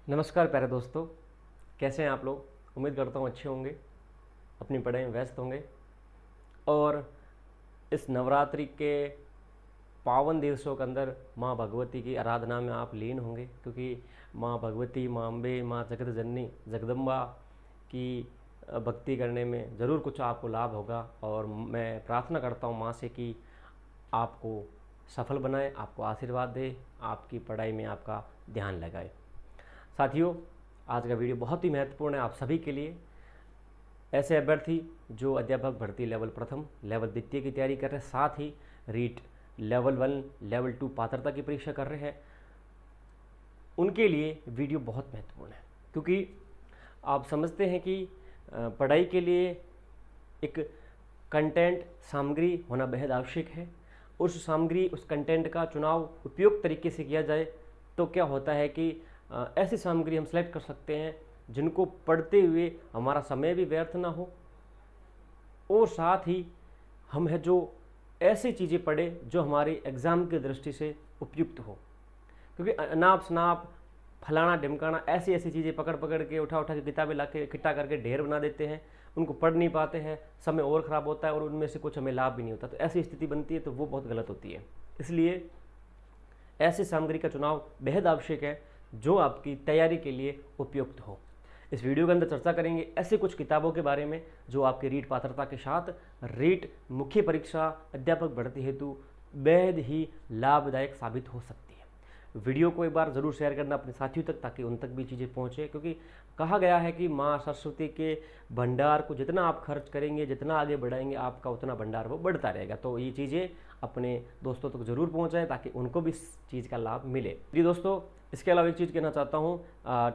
नमस्कार प्यारे दोस्तों, कैसे हैं आप लोग। उम्मीद करता हूँ अच्छे होंगे, अपनी पढ़ाई में व्यस्त होंगे और इस नवरात्रि के पावन दिवसों के अंदर माँ भगवती की आराधना में आप लीन होंगे, क्योंकि माँ भगवती, माँ अम्बे, माँ जगत जननी जगदम्बा की भक्ति करने में ज़रूर कुछ आपको लाभ होगा। और मैं प्रार्थना करता हूँ माँ से कि आपको सफल बनाए, आपको आशीर्वाद दे, आपकी पढ़ाई में आपका ध्यान लगाए। साथियों, आज का वीडियो बहुत ही महत्वपूर्ण है आप सभी के लिए। ऐसे अभ्यर्थी जो अध्यापक भर्ती लेवल प्रथम, लेवल द्वितीय की तैयारी कर रहे हैं, साथ ही रीट लेवल 1, लेवल 2 पात्रता की परीक्षा कर रहे हैं, उनके लिए वीडियो बहुत महत्वपूर्ण है। क्योंकि आप समझते हैं कि पढ़ाई के लिए एक कंटेंट सामग्री होना बेहद आवश्यक है। उस सामग्री, उस कंटेंट का चुनाव उपयुक्त तरीके से किया जाए तो क्या होता है कि ऐसी सामग्री हम सेलेक्ट कर सकते हैं जिनको पढ़ते हुए हमारा समय भी व्यर्थ ना हो, और साथ ही हम है जो ऐसी चीज़ें पढ़े जो हमारे एग्ज़ाम की दृष्टि से उपयुक्त हो। क्योंकि अनाप शनाप, फलाना ढिमकाना, ऐसी ऐसी चीज़ें पकड़ पकड़ के, उठा उठा के किताबें ला के इकट्ठा करके ढेर बना देते हैं, उनको पढ़ नहीं पाते हैं, समय और ख़राब होता है और उनमें से कुछ हमें लाभ भी नहीं होता। तो ऐसी स्थिति बनती है तो वो बहुत गलत होती है। इसलिए ऐसी सामग्री का चुनाव बेहद आवश्यक है जो आपकी तैयारी के लिए उपयुक्त हो। इस वीडियो के अंदर चर्चा करेंगे ऐसे कुछ किताबों के बारे में जो आपकी रीट पात्रता के साथ रीट मुख्य परीक्षा अध्यापक भर्ती हेतु बेहद ही लाभदायक साबित हो सकती है। वीडियो को एक बार ज़रूर शेयर करना अपने साथियों तक, ताकि उन तक भी चीज़ें पहुँचे। क्योंकि कहा गया है कि माँ सरस्वती के भंडार को जितना आप खर्च करेंगे, जितना आगे बढ़ाएंगे, आपका उतना भंडार वो बढ़ता रहेगा। तो ये चीज़ें अपने दोस्तों तक जरूर पहुँचाएँ ताकि उनको भी इस चीज़ का लाभ मिले। जी दोस्तों, इसके अलावा एक चीज़ कहना चाहता हूँ,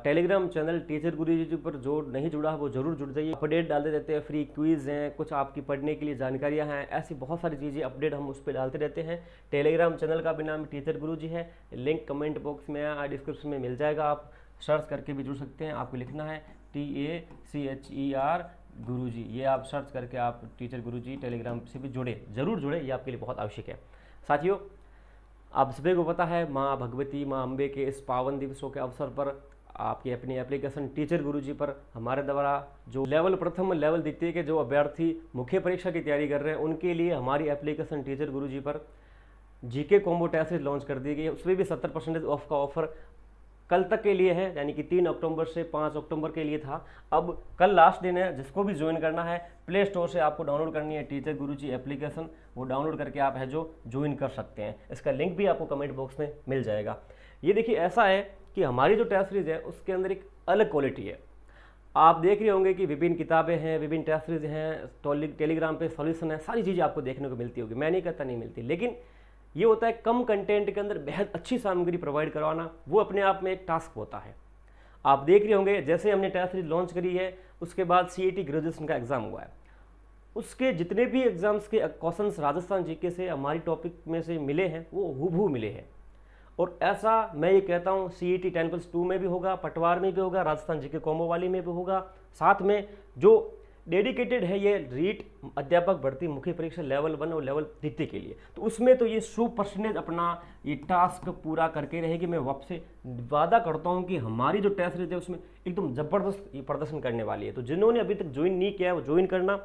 टेलीग्राम चैनल टीचर गुरुजी पर जो नहीं जुड़ा वो जरूर जुड़ जाइए। अपडेट डालते रहते हैं, फ्री क्विज़ हैं, कुछ आपकी पढ़ने के लिए जानकारियाँ हैं, ऐसी बहुत सारी चीज़ें अपडेट हम उस पर डालते रहते हैं। टेलीग्राम चैनल का भी नाम टीचर गुरुजी है, लिंक कमेंट बॉक्स में या डिस्क्रिप्शन में मिल जाएगा। आप सर्च करके भी जुड़ सकते हैं। आपको लिखना है TACHER गुरुजी, ये आप सर्च करके आप टीचर गुरुजी टेलीग्राम से भी जुड़े, जरूर जुड़े, ये आपके लिए बहुत आवश्यक है। साथियों, आप सभी को पता है माँ भगवती, माँ अम्बे के इस पावन दिवसों के अवसर पर आपकी अपनी एप्लीकेशन टीचर गुरुजी पर हमारे द्वारा जो लेवल प्रथम, लेवल द्वितीय के जो अभ्यर्थी मुख्य परीक्षा की तैयारी कर रहे हैं, उनके लिए हमारी एप्लीकेशन टीचर गुरुजी पर जीके कॉम्बो टेस्ट लॉन्च कर दी गई है। उसमें भी 70% ऑफ का ऑफर कल तक के लिए है, यानी कि 3 अक्टूबर से 5 अक्टूबर के लिए था। अब कल लास्ट दिन है। जिसको भी ज्वाइन करना है, प्ले स्टोर से आपको डाउनलोड करनी है टीचर गुरुजी एप्लीकेशन, वो डाउनलोड करके आप है जो ज्वाइन कर सकते हैं। इसका लिंक भी आपको कमेंट बॉक्स में मिल जाएगा। ये देखिए, ऐसा है कि हमारी जो टेस्ट सीरीज है उसके अंदर एक अलग क्वालिटी है। आप देख रहे होंगे कि विभिन्न किताबें हैं, विभिन्न टेस्ट सीरीज हैं, टेलीग्राम पे सॉल्यूशन है, सारी चीज़ें आपको देखने को मिलती होगी। मैं नहीं कहता नहीं मिलती, लेकिन ये होता है कम कंटेंट के अंदर बेहद अच्छी सामग्री प्रोवाइड करवाना, वो अपने आप में एक टास्क होता है। आप देख रहे होंगे, जैसे हमने टेस्ट सीरीज लॉन्च करी है, उसके बाद CAT ग्रेजुएशन का एग्जाम हुआ है, उसके जितने भी एग्जाम्स के क्वेश्चंस राजस्थान जीके से हमारी टॉपिक में से मिले हैं वो हूबहू मिले हैं। और ऐसा मैं ये कहता हूँ CAT 10+2 में भी होगा, पटवार में भी होगा, राजस्थान जीके कॉम्बो वाली में भी होगा। साथ में जो डेडिकेटेड है ये रीट अध्यापक भर्ती मुख्य परीक्षा लेवल 1 और लेवल द्वितीय के लिए, तो उसमें तो ये 100% अपना ये टास्क पूरा करके रहेगी। मैं वापसे वादा करता हूँ कि हमारी जो टेस्ट सीरीज है उसमें एकदम ज़बरदस्त ये प्रदर्शन करने वाली है। तो जिन्होंने अभी तक ज्वाइन नहीं किया है वो ज्वाइन करना।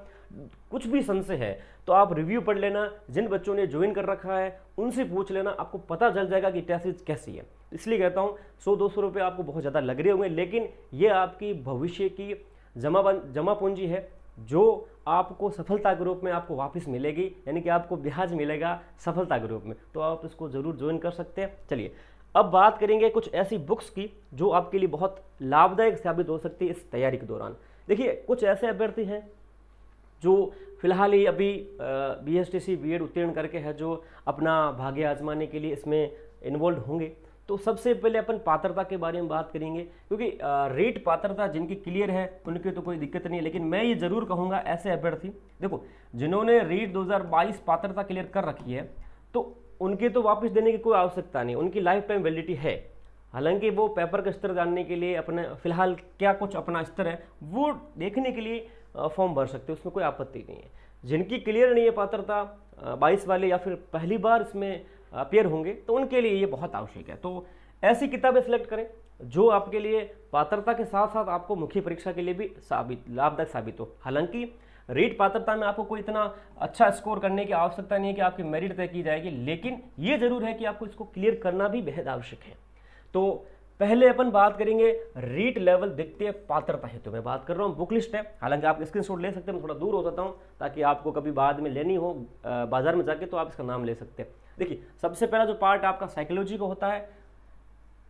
कुछ भी संशय है तो आप रिव्यू पढ़ लेना, जिन बच्चों ने ज्वाइन कर रखा है उनसे पूछ लेना, आपको पता चल जाएगा कि टेस्ट सीरीज कैसी है। इसलिए कहता हूँ 100-200 रुपये आपको बहुत ज़्यादा लग रहे होंगे, लेकिन ये आपकी भविष्य की जमा पूंजी है जो आपको सफलता के रूप में आपको वापस मिलेगी, यानी कि आपको ब्याज मिलेगा सफलता के रूप में। तो आप इसको ज़रूर ज्वाइन कर सकते हैं। चलिए, अब बात करेंगे कुछ ऐसी बुक्स की जो आपके लिए बहुत लाभदायक साबित हो सकती है इस तैयारी के दौरान। देखिए, कुछ ऐसे अभ्यर्थी हैं जो फिलहाल ही अभी BSTC BEd उत्तीर्ण करके है, जो अपना भाग्य आजमाने के लिए इसमें इन्वॉल्व होंगे। तो सबसे पहले अपन पात्रता के बारे में बात करेंगे, क्योंकि रीट पात्रता जिनकी क्लियर है उनकी तो कोई दिक्कत नहीं है, लेकिन मैं ये जरूर कहूँगा ऐसे अभ्यर्थी, देखो जिन्होंने रीट 2022 पात्रता क्लियर कर रखी है तो उनके तो वापस देने की कोई आवश्यकता नहीं, उनकी लाइफ टाइम वैलिडिटी है। हालांकि वो पेपर का स्तर जानने के लिए अपने फिलहाल क्या कुछ अपना स्तर है वो देखने के लिए फॉर्म भर सकते हैं, उसमें कोई आपत्ति नहीं है। जिनकी क्लियर नहीं है पात्रता 22 वाले या फिर पहली बार इसमें अपेयर होंगे तो उनके लिए ये बहुत आवश्यक है। तो ऐसी किताबें सेलेक्ट करें जो आपके लिए पात्रता के साथ साथ आपको मुख्य परीक्षा के लिए भी लाभदायक साबित हो। हालांकि रीट पात्रता में आपको कोई इतना अच्छा स्कोर करने की आवश्यकता नहीं है कि आपकी मेरिट तय की जाएगी, लेकिन ये जरूर है कि आपको इसको क्लियर करना भी बेहद आवश्यक है। तो पहले अपन बात करेंगे रीट लेवल द्वितीय पात्रता हेतु। मैं बात कर रहा हूँ बुक लिस्ट है, हालांकि आप स्क्रीनशॉट ले सकते हैं, मैं थोड़ा दूर हो जाता हूँ ताकि आपको कभी बाद में लेनी हो बाजार में जाके तो आप इसका नाम ले सकते हैं। देखिए सबसे पहला जो पार्ट आपका साइकोलॉजी का होता है।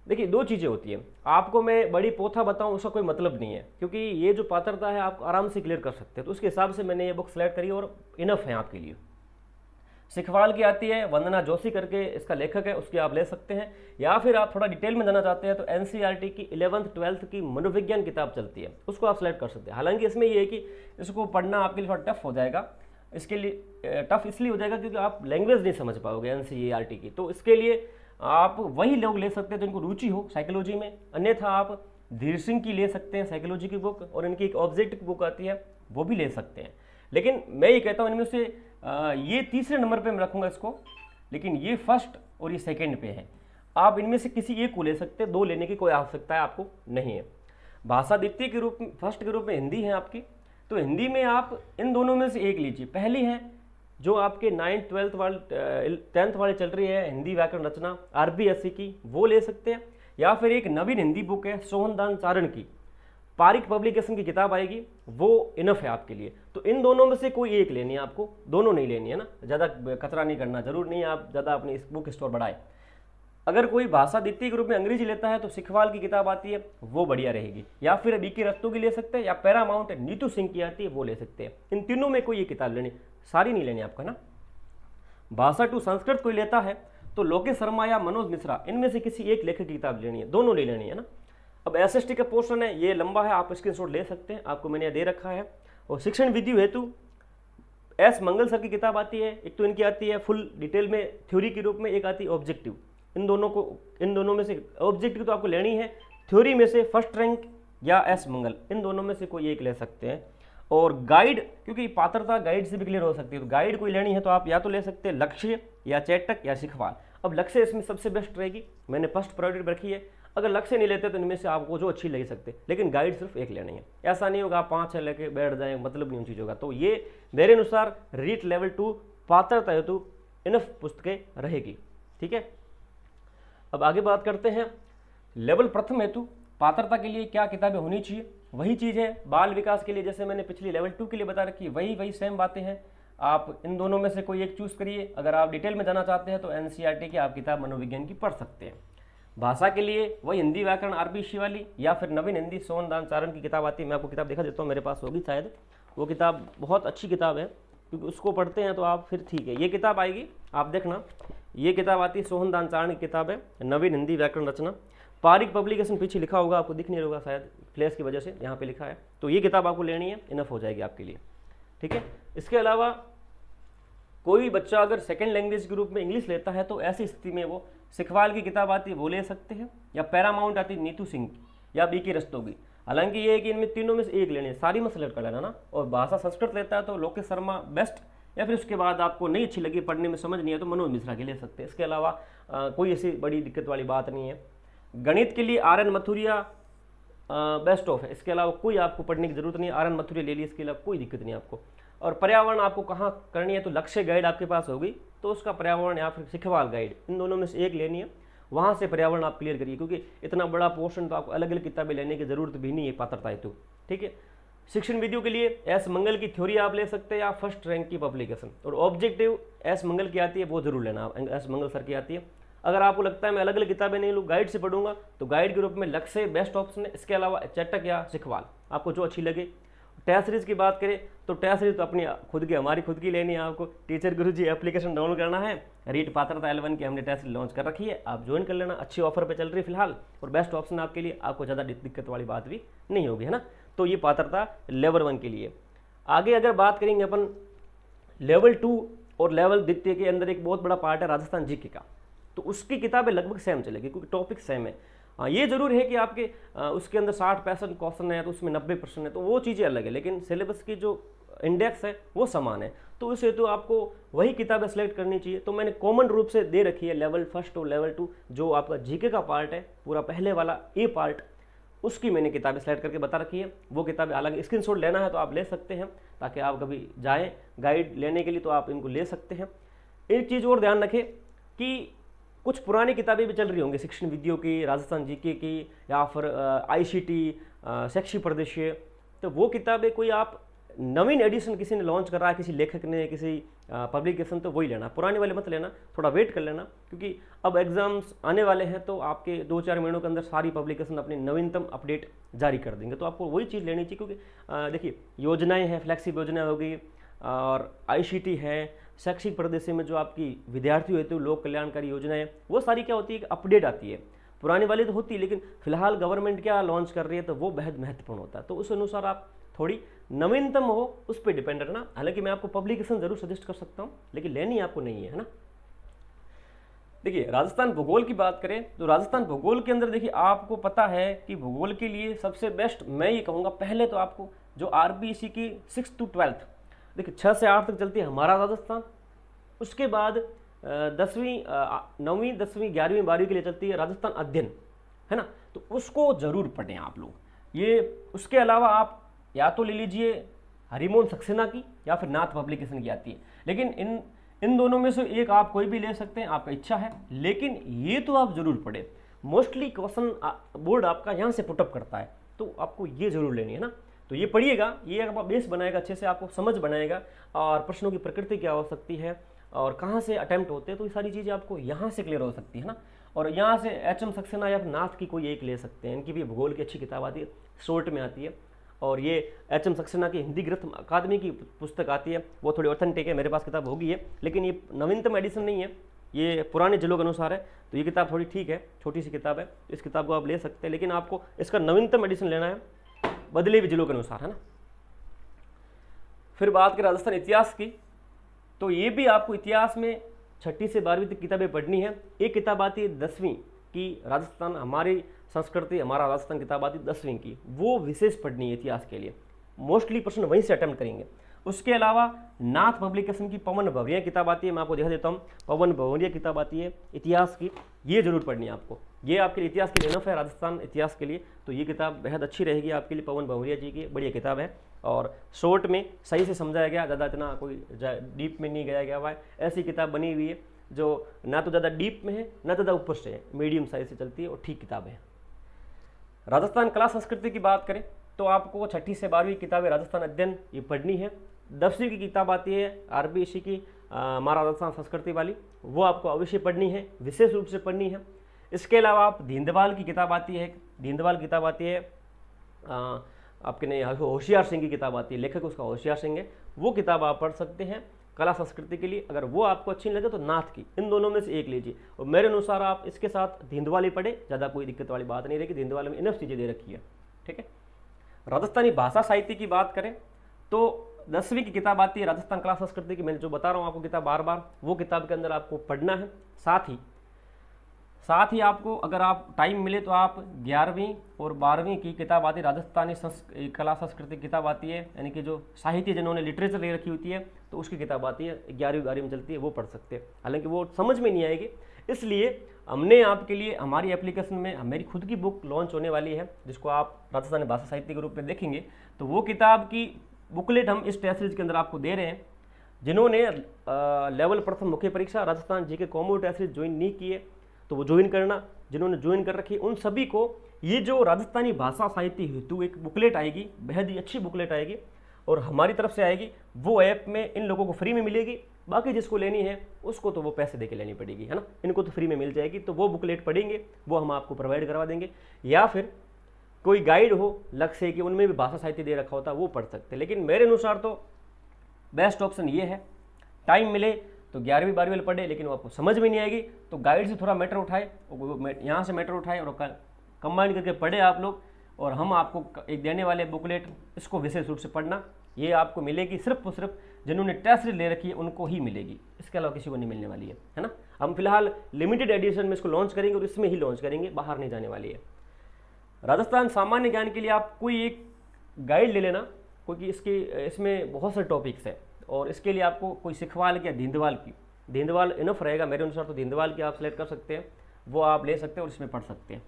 देखिए दो चीज़ें होती हैं, आपको मैं बड़ी पोथा बताऊं उसका कोई मतलब नहीं है, क्योंकि ये जो पात्रता है आप आराम से क्लियर कर सकते हैं। तो उसके हिसाब से मैंने ये बुक सेलेक्ट करी और इनफ है आपके लिए। सिखवाल की आती है, वंदना जोशी करके इसका लेखक है, उसकी आप ले सकते हैं। या फिर आप थोड़ा डिटेल में जाना चाहते हैं तो एनसीईआरटी की 11th 12th की मनोविज्ञान किताब चलती है, उसको आप सेलेक्ट कर सकते हैं। हालांकि इसमें ये है कि इसको पढ़ना आपके लिए थोड़ा टफ हो जाएगा। इसके लिए टफ इसलिए हो जाएगा क्योंकि आप लैंग्वेज नहीं समझ पाओगे एनसीईआरटी की, तो इसके लिए आप वही लोग ले सकते हैं जिनको रुचि हो साइकोलॉजी में। अन्यथा आप धीर सिंह की ले सकते हैं साइकोलॉजी की बुक, और इनकी एक ऑब्जेक्ट बुक आती है वो भी ले सकते हैं। लेकिन मैं ये कहता हूँ इनमें से ये तीसरे नंबर पे मैं रखूँगा इसको, लेकिन ये फर्स्ट और ये सेकंड पे है। आप इनमें से किसी एक को ले सकते हैं, दो लेने की कोई आवश्यकता है आपको नहीं है। भाषा द्वितीय के रूप में, फर्स्ट के रूप में हिंदी है आपकी, तो हिंदी में आप इन दोनों में से एक लीजिए। पहली है जो आपके 9th 12th वाली 10th वाली चल रही है हिंदी व्याकरण रचना RBSC की, वो ले सकते हैं। या फिर एक नवीन हिंदी बुक है सोहनदान चारण की, पारिक पब्लिकेशन की किताब आएगी, वो इनफ है आपके लिए। तो इन दोनों में से कोई एक लेनी है आपको, दोनों नहीं लेनी है ना, ज़्यादा कचरा नहीं करना, जरूर नहीं है आप ज़्यादा अपनी बुक स्टोर बढ़ाए। अगर कोई भाषा द्वितीय के रूप में अंग्रेजी लेता है तो सिखवाल की किताब आती है वो बढ़िया रहेगी, या फिर BK रस्तोगी ले सकते हैं, या पैरामाउंट नीतू सिंह की आती है वो ले सकते हैं। इन तीनों में कोई एक किताब लेनी, सारी नहीं लेनी आपका ना। भाषा टू संस्कृत कोई लेता है तो लोकेश शर्मा या मनोज मिश्रा, इनमें से किसी एक लेखक की किताब लेनी है, दोनों ले लेनी है ना। अब SST का पोर्शन है, ये लंबा है, आप स्क्रीनशॉट ले सकते हैं, आपको मैंने दे रखा है। और शिक्षण विधि हेतु S मंगल सर की किताब आती है, एक तो इनकी आती है फुल डिटेल में थ्योरी के रूप में, एक आती है ऑब्जेक्टिव। इन दोनों में से ऑब्जेक्टिव तो आपको लेनी है, थ्योरी में से फर्स्ट रैंक या S मंगल, इन दोनों में से कोई एक ले सकते हैं। और गाइड, क्योंकि पात्रता गाइड से भी क्लियर हो सकती है, तो गाइड कोई लेनी है तो आप या तो ले सकते हैं लक्ष्य या चेटक या सिखवाल। अब लक्ष्य इसमें सबसे बेस्ट रहेगी, मैंने फर्स्ट प्रायोरिटी रखी है। अगर लक्ष्य नहीं लेते तो इनमें से आपको जो अच्छी ले सकते, लेकिन गाइड सिर्फ एक लेनी है। ऐसा नहीं होगा आप 5-6 लेके बैठ जाएं, मतलब नहीं उन चीज़ों का। तो ये मेरे अनुसार रीट लेवल 2 पात्रता हेतु इनफ पुस्तकें रहेगी, ठीक है। अब आगे बात करते हैं लेवल प्रथम हेतु पात्रता के लिए क्या किताबें होनी चाहिए। वही चीज़ है बाल विकास के लिए, जैसे मैंने पिछली लेवल 2 के लिए बता रखी है, वही सेम बातें हैं। आप इन दोनों में से कोई एक चूज करिए। अगर आप डिटेल में जाना चाहते हैं तो एनसीईआरटी की आप किताब मनोविज्ञान की पढ़ सकते हैं। भाषा के लिए वही हिंदी व्याकरण RBSC वाली, या फिर नवीन हिंदी सोहनदान चारण की किताब आती है। मैं आपको किताब दिखा देता हूँ, मेरे पास होगी शायद, वो किताब बहुत अच्छी किताब है, क्योंकि उसको पढ़ते हैं तो आप फिर ठीक है। ये किताब आएगी, आप देखना, ये किताब आती है सोहनदान चारण की किताब है, नवीन हिंदी व्याकरण रचना, पारिक पब्लिकेशन पीछे लिखा होगा, आपको दिख नहीं होगा शायद फ्लैश की वजह से, यहाँ पे लिखा है। तो ये किताब आपको लेनी है, इनफ हो जाएगी आपके लिए, ठीक है। इसके अलावा कोई बच्चा अगर सेकेंड लैंग्वेज के रूप में इंग्लिश लेता है तो ऐसी स्थिति में वो सिखवाल की किताब आती है वो ले सकते हैं, या पैरामाउंट आती है नीतू सिंह की, या BK रस्तोगी। हालांकि ये है कि इनमें तीनों में से एक लेनी है, सारी में सेलेक्ट कर लेना ना। और भाषा संस्कृत लेता है तो लोकेश शर्मा बेस्ट, या फिर उसके बाद आपको नहीं अच्छी लगी, पढ़ने में समझ नहीं है तो मनोज मिश्रा की ले सकते हैं। इसके अलावा कोई ऐसी बड़ी दिक्कत वाली बात नहीं है। गणित के लिए RN मथुरिया बेस्ट ऑफ है, इसके अलावा कोई आपको पढ़ने की जरूरत नहीं है, RN मथुरिया ले ली, इसके अलावा कोई दिक्कत नहीं आपको। और पर्यावरण आपको कहाँ करनी है, तो लक्ष्य गाइड आपके पास होगी तो उसका पर्यावरण, या फिर सिखवाल गाइड, इन दोनों में से एक लेनी है, वहाँ से पर्यावरण आप क्लियर करिए, क्योंकि इतना बड़ा पोर्शन तो आपको अलग अलग किताबें लेने की जरूरत भी नहीं है पात्रता हेतु, ठीक है। शिक्षण विधियों के लिए S मंगल की थ्योरी आप ले सकते हैं, या फर्स्ट रैंक की पब्लिकेशन। और ऑब्जेक्टिव S मंगल की आती है वो जरूर लेना, S मंगल सर की आती है। अगर आपको लगता है मैं अलग अलग किताबें नहीं लूँ, गाइड से पढ़ूंगा, तो गाइड के रूप में लक्ष्य बेस्ट ऑप्शन है। इसके अलावा चेटक या सिखवाल, आपको जो अच्छी लगे। टेस्ट सीरीज की बात करें तो टेस्ट सीरीज तो अपनी खुद की, हमारी खुद की लेनी है। आपको टीचर गुरुजी एप्लीकेशन डाउनलोड करना है, रीट पात्रता L1 की हमने टेस्ट लॉन्च कर रखी है, आप ज्वाइन कर लेना, अच्छी ऑफर पे चल रही है फिलहाल, और बेस्ट ऑप्शन आपके लिए, आपको ज़्यादा दिक्कत वाली बात भी नहीं होगी, है ना। तो ये पात्रता लेवल 1 के लिए। आगे अगर बात करेंगे अपन लेवल 2 और लेवल द्वितीय के अंदर एक बहुत बड़ा पार्ट है राजस्थान GK का, तो उसकी किताबें लगभग सेम चलेगी, क्योंकि टॉपिक सेम है। ये जरूर है कि आपके उसके अंदर 60% क्वेश्चन है तो उसमें 90% है, तो वो चीज़ें अलग है, लेकिन सिलेबस की जो इंडेक्स है वो समान है। तो उस हेतु आपको वही किताबें सेलेक्ट करनी चाहिए। तो मैंने कॉमन रूप से दे रखी है लेवल फर्स्ट और लेवल 2, जो आपका जीके का पार्ट है, पूरा पहले वाला ए पार्ट, उसकी मैंने किताबें सेलेक्ट करके बता रखी है। वो किताबें, हालांकि स्क्रीनशॉट लेना है तो आप ले सकते हैं, ताकि आप कभी जाएँ गाइड लेने के लिए तो आप इनको ले सकते हैं। एक चीज़ और ध्यान रखें कि कुछ पुरानी किताबें भी चल रही होंगी, शिक्षण विधियों की, राजस्थान जीके की, या फिर आईसीटी, शैक्षिक परिदृश्य, तो वो किताबें कोई आप नवीन एडिशन किसी ने लॉन्च कर रहा है, किसी लेखक ने, किसी पब्लिकेशन, तो वही लेना, पुराने वाले मत लेना, थोड़ा वेट कर लेना, क्योंकि अब एग्जाम्स आने वाले हैं तो आपके 2-4 महीनों के अंदर सारी पब्लिकेशन अपनी नवीनतम अपडेट जारी कर देंगे। तो आपको वही चीज़ लेनी चाहिए, क्योंकि देखिए योजनाएं हैं, फ्लैक्सिब योजना होगी, और आईसीटी है, शैक्षिक परिदृश्य में जो आपकी विद्यार्थी होते हैं, लोक कल्याणकारी योजनाएं, वो सारी क्या होती है कि अपडेट आती है। पुरानी वाली तो होती है, लेकिन फिलहाल गवर्नमेंट क्या लॉन्च कर रही है तो वो बेहद महत्वपूर्ण होता है। तो उस अनुसार आप थोड़ी नवीनतम हो उस पर डिपेंड रहना। हालांकि मैं आपको पब्लिकेशन जरूर सजेस्ट कर सकता हूँ, लेकिन लेनी आपको नहीं है ना। देखिए राजस्थान भूगोल की बात करें तो राजस्थान भूगोल के अंदर देखिए आपको पता है कि भूगोल के लिए सबसे बेस्ट मैं ये कहूँगा, पहले तो आपको जो आरबीएससी की 6th to 12th, देखिए 6 से 8 तक चलती है हमारा राजस्थान, उसके बाद 10वीं 9वीं 10वीं 11वीं 12वीं के लिए चलती है राजस्थान अध्ययन, है ना। तो उसको जरूर पढ़ें आप लोग। ये उसके अलावा आप या तो ले लीजिए हरिमोहन सक्सेना की, या फिर नाथ पब्लिकेशन की आती है, लेकिन इन दोनों में से एक आप कोई भी ले सकते हैं, आपका इच्छा है, लेकिन ये तो आप जरूर पढ़ें। मोस्टली क्वेश्चन बोर्ड आपका यहाँ से पुटअप करता है, तो आपको ये जरूर लेनी है ना। तो ये पढ़िएगा, ये आपका बेस बनाएगा, अच्छे से आपको समझ बनाएगा, और प्रश्नों की प्रकृति क्या हो सकती है और कहाँ से अटेम्प्ट होते हैं, तो ये सारी चीज़ें आपको यहाँ से क्लियर हो सकती है ना। और यहाँ से एच.एम. सक्सेना या नाथ की कोई एक ले सकते हैं, इनकी भी भूगोल की अच्छी किताब आती है, शॉर्ट में आती है। और ये एच.एम. सक्सेना की हिंदी ग्रंथ अकादमी की पुस्तक आती है, वो थोड़ी ऑथेंटिक है, मेरे पास किताब होगी है, लेकिन ये नवीनतम एडिशन नहीं है, ये पुराने जिलों के अनुसार है। तो ये किताब थोड़ी ठीक है, छोटी सी किताब है, इस किताब को आप ले सकते हैं, लेकिन आपको इसका नवीनतम एडिशन लेना है, बदले हुए जिलों के अनुसार, है ना। फिर बात करें राजस्थान इतिहास की, तो ये भी आपको इतिहास में 6ठी से 12वीं तक किताबें पढ़नी है। एक किताब आती है 10वीं की, राजस्थान हमारी संस्कृति हमारा राजस्थान किताब आती है 10वीं की, वो विशेष पढ़नी है इतिहास के लिए, मोस्टली प्रश्न वहीं से अटेम्प्ट करेंगे। उसके अलावा नाथ पब्लिकेशन की पवन भवरिया किताब आती है, मैं आपको दिखा देता हूँ, पवन भवरिया किताब आती है इतिहास की, ये जरूर पढ़नी है आपको, ये आपके लिए इतिहास की इनफ है, राजस्थान इतिहास के लिए, तो ये किताब बेहद अच्छी रहेगी आपके लिए। पवन भवरिया जी की बढ़िया किताब है, और शॉर्ट में सही से समझाया गया, ज़्यादा इतना कोई डीप में नहीं गया हुआ है, ऐसी किताब बनी हुई है जो ना तो ज़्यादा डीप में है ना ज़्यादा ऊपर से है, मीडियम साइज से चलती है और ठीक किताब है। राजस्थान कला संस्कृति की बात करें तो आपको 6ठी से 12वीं किताबें राजस्थान अध्ययन ये पढ़नी है। 10वीं की किताब आती है आरबीएससी की हमारा राजस्थान संस्कृति वाली, वो आपको अवश्य पढ़नी है, विशेष रूप से पढ़नी है। इसके अलावा आप दीनदयाल की किताब आती है, दीनदयाल किताब आती है आपके नहीं, होशियार सिंह की किताब आती है, लेखक उसका होशियार सिंह है, वो किताब आप पढ़ सकते हैं कला संस्कृति के लिए। अगर वो आपको अच्छी लगे तो नाथ की, इन दोनों में से एक लीजिए, और मेरे अनुसार आप इसके साथ दीनदयाल ही पढ़े, ज़्यादा कोई दिक्कत वाली बात नहीं रहेगी, दीनदयाल में इनफ चीज़ें दे रखी है, ठीक है। राजस्थानी भाषा साहित्य की बात करें तो 10वीं की किताब आती है राजस्थान कला संस्कृति की, मैं जो बता रहा हूँ आपको किताब बार बार, वो किताब के अंदर आपको पढ़ना है। साथ ही आपको अगर आप टाइम मिले तो आप 11वीं और 12वीं की किताब आती है राजस्थानी कला संस्कृति किताब आती है, यानी कि जो साहित्य जिन्होंने लिटरेचर ले रखी होती है तो उसकी किताब आती है, 11वीं 12वीं में चलती है, वो पढ़ सकते हैं। हालांकि वो समझ में नहीं आएगी, इसलिए हमने आपके लिए हमारी एप्लीकेशन में मेरी खुद की बुक लॉन्च होने वाली है, जिसको आप राजस्थानी भाषा साहित्य के रूप में देखेंगे। तो वो किताब की बुकलेट हम इस टेस्ट सीरीज के अंदर आपको दे रहे हैं। जिन्होंने लेवल प्रथम मुख्य परीक्षा Rajasthan GK combo test series join नहीं किए तो वो ज्वाइन करना, जिन्होंने ज्वाइन कर रखी उन सभी को ये जो राजस्थानी भाषा साहित्य हेतु एक बुकलेट आएगी, बेहद ही अच्छी बुकलेट आएगी और हमारी तरफ से आएगी, वो ऐप में इन लोगों को फ्री में मिलेगी। बाकी जिसको लेनी है उसको तो वो पैसे दे के लेनी पड़ेगी, है ना, इनको तो फ्री में मिल जाएगी। तो वो बुकलेट पढ़ेंगे, वो हम आपको प्रोवाइड करवा देंगे, या फिर कोई गाइड हो लक्ष्य कि उनमें भी भाषा साहित्य दे रखा होता वो पढ़ सकते हैं। लेकिन मेरे अनुसार तो बेस्ट ऑप्शन ये है, टाइम मिले तो 11वीं 12वीं वाले पढ़े, लेकिन वो आपको समझ में नहीं आएगी तो गाइड से थोड़ा मैटर उठाए, यहाँ से मैटर उठाए और कंबाइन करके पढ़े आप लोग, और हम आपको एक देने वाले बुकलेट, इसको विशेष रूप से पढ़ना, ये आपको मिलेगी सिर्फ और सिर्फ जिन्होंने टेस्ट सीरीज ले रखी है उनको ही मिलेगी, इसके अलावा किसी को नहीं मिलने वाली है ना। हम फिलहाल लिमिटेड एडिशन में इसको लॉन्च करेंगे और इसमें ही लॉन्च करेंगे, बाहर नहीं जाने वाली है। राजस्थान सामान्य ज्ञान के लिए आप कोई एक गाइड ले लेना, क्योंकि इसमें बहुत सारे टॉपिक्स हैं, और इसके लिए आपको कोई सिखवाल की या धिंदवाल की, धिंदवाल इनफ रहेगा मेरे अनुसार, तो धिंदवाल की आप सेलेक्ट कर सकते हैं, वो आप ले सकते हैं और इसमें पढ़ सकते हैं।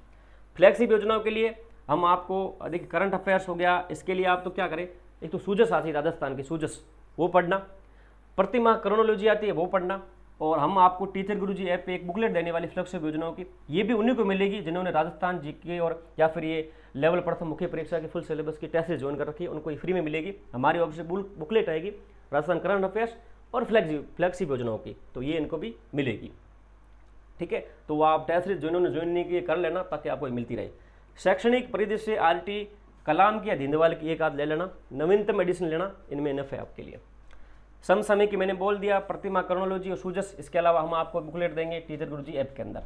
फ्लैगशिप योजनाओं के लिए हम आपको देखिए करंट अफेयर्स हो गया, इसके लिए आप तो क्या करें, एक तो सूजस आती है राजस्थान की सूजस, वो पढ़ना, प्रतिमाह क्रोनोलॉजी आती है वो पढ़ना, और हम आपको टीचर गुरुजी ऐप पे एक बुकलेट देने वाली फ्लैगशिप योजनाओं की, ये भी उन्हीं को मिलेगी जिन्होंने राजस्थान जीके और या फिर ये लेवल प्रथम मुख्य परीक्षा की फुल सिलेबस की टेस्ट ज्वाइन कर रखी है, उनको ये फ्री में मिलेगी। हमारी ऑफिस से बुकलेट आएगी राजस्थान करंट अफेयर्स और फ्लैगशिप योजनाओं की, तो ये इनको भी मिलेगी, ठीक है। तो वो आप टेस्ट सीरीज जिन्होंने ज्वाइन नहीं किए कर लेना, ताकि आपको मिलती रहे। शैक्षणिक परिदृश्य आरटी कलाम की या धिंदवाल की एक आध ले लेना, नवीनतम एडिशन लेना, इनमें इनफ है आपके लिए। समसामय की मैंने बोल दिया, प्रतिमा क्रोनोलॉजी और सूजस, इसके अलावा हम आपको बुकलेट देंगे टीचर गुरुजी ऐप के अंदर।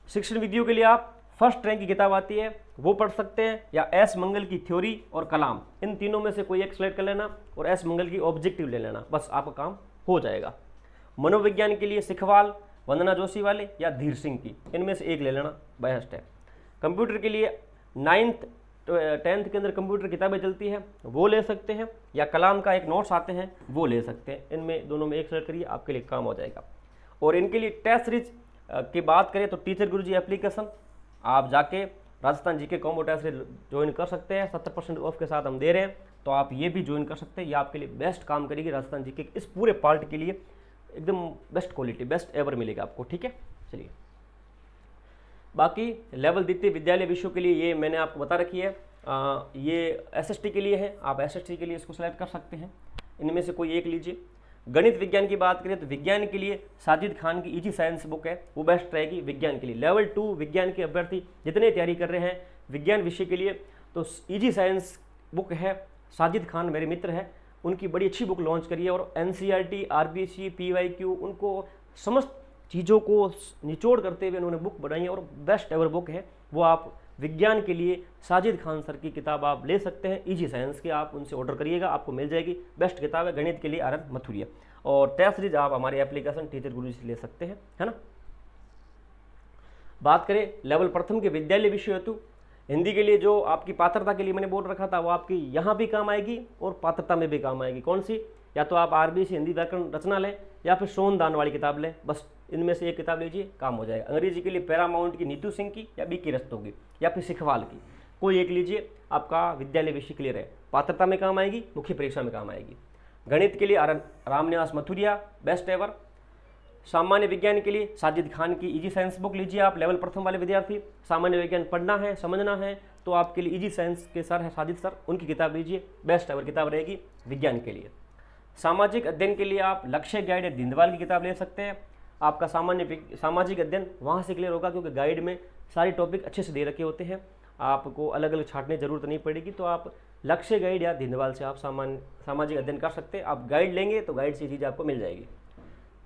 शिक्षण विधियों के लिए आप फर्स्ट रैंक की किताब आती है वो पढ़ सकते हैं, या एस मंगल की थ्योरी और कलाम, इन तीनों में से कोई एक सेलेक्ट कर लेना और एस मंगल की ऑब्जेक्टिव ले लेना, बस आपका काम हो जाएगा। मनोविज्ञान के लिए सिखवाल, वंदना जोशी वाले या धीर सिंह की, इनमें से एक ले लेना, बेस्ट है। कंप्यूटर के लिए 9th 10th के अंदर कंप्यूटर किताबें चलती हैं वो ले सकते हैं, या कलाम का एक नोट्स आते हैं वो ले सकते हैं, इनमें दोनों में एक सेलेक्ट करिए, आपके लिए काम हो जाएगा। और इनके लिए टेस्ट सीरीज की बात करें तो टीचर गुरुजी एप्लीकेशन आप जाके Rajasthan GK combo test series join कर सकते हैं, 70% ऑफ के साथ हम दे रहे हैं, तो आप ये भी ज्वाइन कर सकते हैं। ये आपके लिए बेस्ट काम करेगी राजस्थान जीके इस पूरे पार्ट के लिए, एकदम बेस्ट क्वालिटी, बेस्ट एवर मिलेगा आपको, ठीक है। चलिए बाकी लेवल द्वितीय विद्यालय विषयों के लिए ये मैंने आपको बता रखी है, ये एसएसटी के लिए है, आप एसएसटी के लिए इसको सेलेक्ट कर सकते हैं, इनमें से कोई एक लीजिए। गणित विज्ञान की बात करें तो विज्ञान के लिए साजिद खान की इजी साइंस बुक है, वो बेस्ट रहेगी विज्ञान के लिए। लेवल 2 विज्ञान के अभ्यर्थी जितने तैयारी कर रहे हैं विज्ञान विषय के लिए, तो इजी साइंस बुक है, साजिद खान मेरे मित्र हैं, उनकी बड़ी अच्छी बुक लॉन्च करी है, और एनसीईआरटी, आरबीसी, पीवाईक्यू, उनको समस्त चीज़ों को निचोड़ करते हुए उन्होंने बुक बनाई है, और बेस्ट एवर बुक है वो। आप विज्ञान के लिए साजिद खान सर की किताब आप ले सकते हैं, इजी साइंस की, आप उनसे ऑर्डर करिएगा, आपको मिल जाएगी, बेस्ट किताब है। गणित के लिए आरएन मथुरिया, और टेस्ट सीरीज आप हमारी एप्लीकेशन टीचर गुरु से ले सकते हैं, है ना। बात करें लेवल प्रथम के विद्यालय विषय हेतु हिंदी के लिए, जो आपकी पात्रता के लिए मैंने बोल रखा था वो आपकी यहाँ भी काम आएगी और पात्रता में भी काम आएगी। कौन सी, या तो आप आरबीसी हिंदी व्याकरण रचना लें या फिर सोनदान वाली किताब लें, बस इनमें से एक किताब लीजिए, काम हो जाएगा। अंग्रेजी के लिए पैरामाउंट की नीतू सिंह की या बी की रस्तों की या फिर सिखवाल की, कोई एक लीजिए, आपका विद्यालय विषय क्लियर है, पात्रता में काम आएगी, मुख्य परीक्षा में काम आएगी। गणित के लिए रामनिवास मथुरिया बेस्ट एवर। सामान्य विज्ञान के लिए साजिद खान की इजी साइंस बुक लीजिए आप, लेवल प्रथम वाले विद्यार्थी, सामान्य विज्ञान पढ़ना है समझना है तो आपके लिए इजी साइंस के सर है साजिद सर, उनकी किताब लीजिए, बेस्ट एवर किताब रहेगी विज्ञान के लिए। सामाजिक अध्ययन के लिए आप लक्ष्य गाइड या धिंदवाल की किताब ले सकते हैं, आपका सामाजिक अध्ययन वहाँ से क्लियर होगा, क्योंकि गाइड में सारे टॉपिक अच्छे से दे रखे होते हैं, आपको अलग अलग छांटने की जरूरत नहीं पड़ेगी, तो आप लक्ष्य गाइड या धिंदवाल से आप सामाजिक अध्ययन कर सकते हैं। आप गाइड लेंगे तो गाइड से चीज़ आपको मिल जाएगी।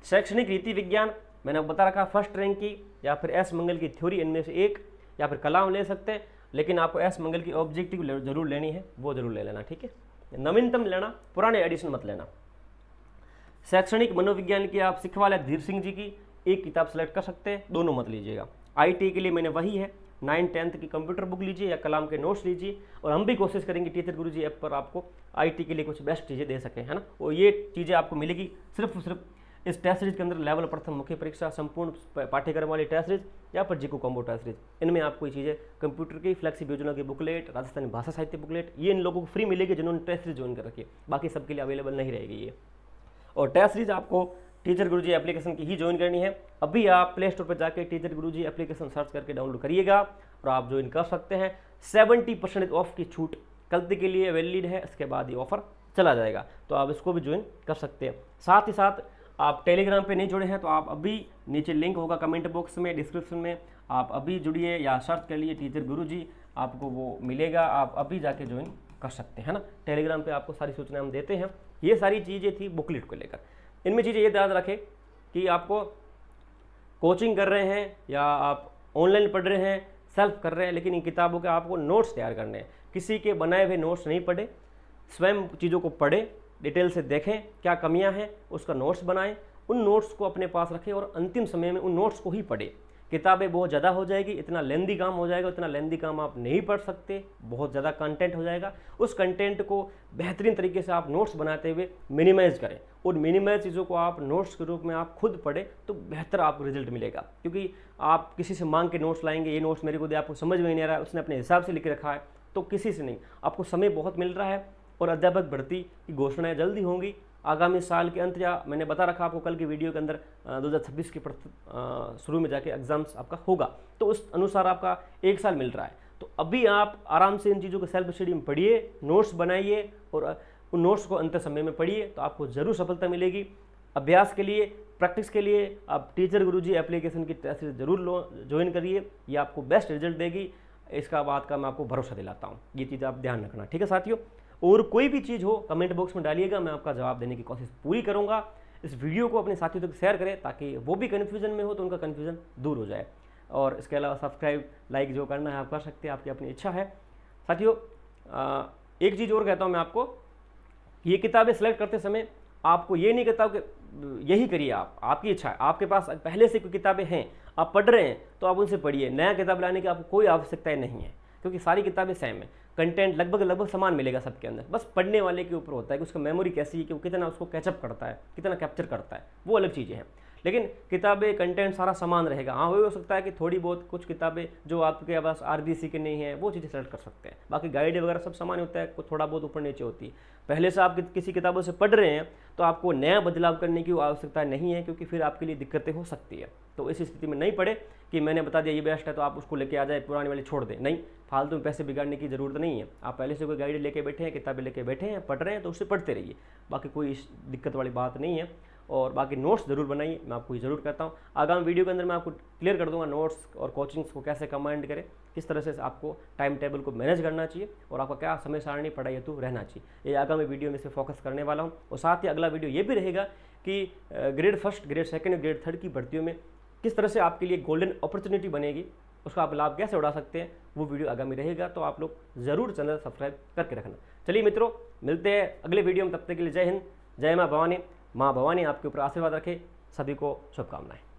शैक्षणिक रीति विज्ञान मैंने आपको बता रखा, फर्स्ट रैंक की या फिर एस मंगल की थ्योरी, इनमें से एक, या फिर कलाम ले सकते हैं, लेकिन आपको एस मंगल की ऑब्जेक्टिव जरूर लेनी है, वो जरूर ले लेना, ठीक है। नवीनतम लेना, पुराने एडिशन मत लेना। शैक्षणिक मनोविज्ञान की आप सिखवाल धीर सिंह जी की एक किताब सेलेक्ट कर सकते हैं, दोनों मत लीजिएगा। आईटी के लिए मैंने वही है, 9th-10th की कंप्यूटर बुक लीजिए या कलाम के नोट्स लीजिए, और हम भी कोशिश करेंगे टीचर गुरुजी ऐप पर आपको आईटी के लिए कुछ बेस्ट चीज़ें दे सकें, है ना। और ये चीज़ें आपको मिलेगी सिर्फ इस टेस्ट सीरीज के अंदर, लेवल प्रथम मुख्य परीक्षा संपूर्ण पाठ्यक्रम वाली टेस्ट सीरीज या फिर जीको कॉम्बो टेस्ट सीरीज, इनमें आपको ये चीज़ें कंप्यूटर की फ्लैगशिप योजना की बुकलेट, राजस्थानी भाषा साहित्य बुकलेट, ये इन लोगों को फ्री मिलेगी जिन्होंने टेस्ट सीरीज ज्वाइन कर रखी है, बाकी सबके लिए अवेलेबल नहीं रहेगी ये। और टेस्ट सीरीज आपको टीचर गुरुजी एप्लीकेशन की ही ज्वाइन करनी है। अभी आप प्ले स्टोर पर जाकर टीचर गुरुजी एप्लीकेशन सर्च करके डाउनलोड करिएगा और आप ज्वाइन कर सकते हैं। 70% ऑफ की छूट कल के लिए वैलिड है, इसके बाद ये ऑफर चला जाएगा, तो आप इसको भी ज्वाइन कर सकते हैं। साथ ही साथ आप टेलीग्राम पे नहीं जुड़े हैं तो आप अभी नीचे लिंक होगा कमेंट बॉक्स में, डिस्क्रिप्शन में, आप अभी जुड़िए या सर्च कर लिए टीचर गुरुजी, आपको वो मिलेगा, आप अभी जाके ज्वाइन कर सकते हैं ना। टेलीग्राम पे आपको सारी सूचनाएं हम देते हैं। ये सारी चीज़ें थी बुकलेट को लेकर। इनमें चीज़ें ये याद रखें कि आपको कोचिंग कर रहे हैं या आप ऑनलाइन पढ़ रहे हैं, सेल्फ कर रहे हैं, लेकिन इन किताबों के आपको नोट्स तैयार करने हैं। किसी के बनाए हुए नोट्स नहीं पढ़े, स्वयं चीज़ों को पढ़ें, डिटेल से देखें क्या कमियां हैं, उसका नोट्स बनाएं, उन नोट्स को अपने पास रखें और अंतिम समय में उन नोट्स को ही पढ़ें, किताबें बहुत ज़्यादा हो जाएगी, इतना लेंदी काम हो जाएगा, इतना लेंदी काम आप नहीं पढ़ सकते, बहुत ज़्यादा कंटेंट हो जाएगा। उस कंटेंट को बेहतरीन तरीके से आप नोट्स बनाते हुए मिनिमाइज़ करें, और मिनिमाइज चीज़ों को आप नोट्स के रूप में आप खुद पढ़ें तो बेहतर आपको रिजल्ट मिलेगा। क्योंकि आप किसी से मांग के नोट्स लाएंगे, ये नोट्स मेरे को दे, आपको समझ में नहीं आ रहा है, उसने अपने हिसाब से लिख रखा है, तो किसी से नहीं। आपको समय बहुत मिल रहा है, और अध्यापक भर्ती की घोषणाएं जल्दी होंगी आगामी साल के अंत, या मैंने बता रखा आपको कल की वीडियो के अंदर 2026 के शुरू में जाके एग्जाम्स आपका होगा, तो उस अनुसार आपका 1 साल मिल रहा है। तो अभी आप आराम से इन चीज़ों को सेल्फ स्टडी में पढ़िए, नोट्स बनाइए, और उन नोट्स को अंत समय में पढ़िए, तो आपको ज़रूर सफलता मिलेगी। अभ्यास के लिए, प्रैक्टिस के लिए आप टीचर गुरुजी एप्लीकेशन की क्लासेस जरूर ज्वाइन करिए, ये आपको बेस्ट रिजल्ट देगी, इसका बात का मैं आपको भरोसा दिलाता हूँ। ये चीज़ आप ध्यान रखना, ठीक है साथियों। और कोई भी चीज़ हो कमेंट बॉक्स में डालिएगा, मैं आपका जवाब देने की कोशिश पूरी करूँगा। इस वीडियो को अपने साथियों तक शेयर करें ताकि वो भी कन्फ्यूजन में हो तो उनका कन्फ्यूजन दूर हो जाए। और इसके अलावा सब्सक्राइब, लाइक जो करना है आप कर सकते हैं, आपकी अपनी इच्छा है। साथियों एक चीज़ और कहता हूँ मैं आपको, ये किताबें सेलेक्ट करते समय आपको ये नहीं कहता कि यही करिए, आप, आपकी इच्छा है। आपके पास पहले से कोई किताबें हैं, आप पढ़ रहे हैं, तो आप उनसे पढ़िए। नया किताब लाने की आपको कोई आवश्यकता नहीं है, क्योंकि सारी किताबें सेम है, कंटेंट लगभग समान मिलेगा सबके अंदर। बस पढ़ने वाले के ऊपर होता है कि उसका मेमोरी कैसी है, कि वो कितना उसको कैचअप करता है, कितना कैप्चर करता है, वो अलग चीज़ें हैं। लेकिन किताबें, कंटेंट सारा समान रहेगा। हाँ, वो हो सकता है कि थोड़ी बहुत कुछ किताबें जो आपके पास RBC के नहीं है, वो चीज़ें सेलेक्ट कर सकते हैं। बाकी गाइड वगैरह सब समान होता है, कुछ थोड़ा बहुत ऊपर नीचे होती है। पहले से आप किसी किताबों से पढ़ रहे हैं तो आपको नया बदलाव करने की आवश्यकता नहीं है, क्योंकि फिर आपके लिए दिक्कतें हो सकती है। तो इस स्थिति में नहीं पढ़े कि मैंने बता दिया ये बेस्ट है तो आप उसको लेके आ जाए, पुरानी वाली छोड़ दें। नहीं, फालतू में पैसे बिगाड़ने की ज़रूरत नहीं है। आप पहले से कोई गाइड लेके बैठे हैं, किताबें लेके बैठे हैं, पढ़ रहे हैं, तो उससे पढ़ते रहिए। बाकी कोई दिक्कत वाली बात नहीं है। और बाकी नोट्स ज़रूर बनाइए, मैं आपको ये ज़रूर कहता हूँ। आगामी वीडियो के अंदर मैं आपको क्लियर कर दूंगा नोट्स और कोचिंग्स को कैसे कमांड करें, किस तरह से आपको टाइम टेबल को मैनेज करना चाहिए, और आपका क्या समय सारणी पढ़ाई हेतु रहना चाहिए। ये आगामी वीडियो में से फोकस करने वाला हूँ। और साथ ही अगला वीडियो ये भी रहेगा कि ग्रेड 1, ग्रेड 2 और ग्रेड 3 की भर्तियों में किस तरह से आपके लिए गोल्डन अपॉर्चुनिटी बनेगी, उसका आप लाभ कैसे उठा सकते हैं, वो वीडियो आगामी रहेगा। तो आप लोग ज़रूर चैनल सब्सक्राइब करके रखना। चलिए मित्रों, मिलते हैं अगले वीडियो में, तब तक के लिए जय हिंद, जय माँ भवानी। माँ भवानी आपके ऊपर आशीर्वाद रखे। सभी को शुभकामनाएं।